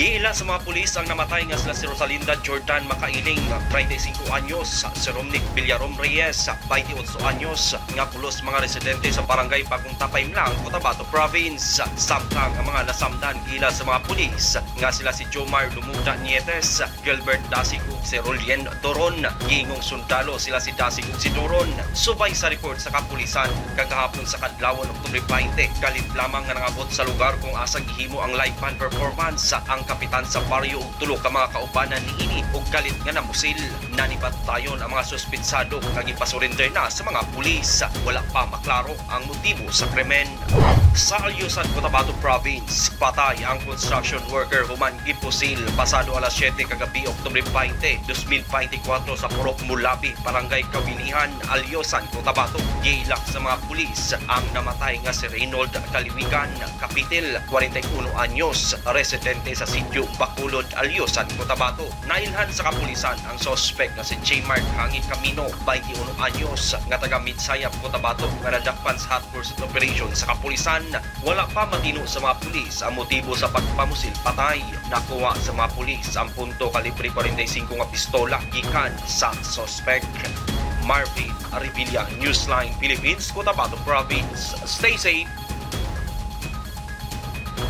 Giila sa mga pulis ang namatay nga sila si Rosalinda Jordan Makailing, 35 anyos, si Romnick Villarom Reyes, 28 anyos, nga pulos mga residente sa barangay Bagong Tapaymlang, Cotabato Province. Samtang ang mga nasamdan giila sa mga pulis nga sila si Jomar Lumuda Nietes, Gilbert Dasig ug si Rolien Doron. Giingong sundalo sila si Dasig ug si Doron. Subay sa report sa kapulisan kagahapon sa kadlawon Oktubre 20, galit lamang nga nangabot sa lugar kung asang gihimo ang live band performance ang kapitan sa baryo ug tulo ka mga kaubanan niini ug galit nga namusil. Nanibatayon ang mga suspitsado nga gipasurrender na sa mga pulis. Wala pa maklaro ang motibo sa krimen. Sa Alyusan, Cotabato Province, patay ang construction worker human gipusil pasado alas 7 kagabi Oktubre 20, 2024 sa Purok Mulabi, Barangay Kawilihan, Alyusan, Cotabato. Gilak sa mga pulis ang namatay nga si Reynold Kaliwigan, kapitil, 41 anyos, residente sa sitio Bacolod, Alyusan, Cotabato. Nailhan sa kapulisan ang suspect na si J. Mark Hangin Camino, 21 anyos, nga taga Midsayap, Cotabato, nga nadakpan sa hot pursuit operation sa kapulisan. Wala pa matino sa mga pulis ang motibo sa pagpamusil patay. Nakuha sa mga pulis ang punto kalibre 45 nga pistola gikan sa suspect. Marvin Arevilla, Newsline Philippines, Cotabato Province. Stay safe.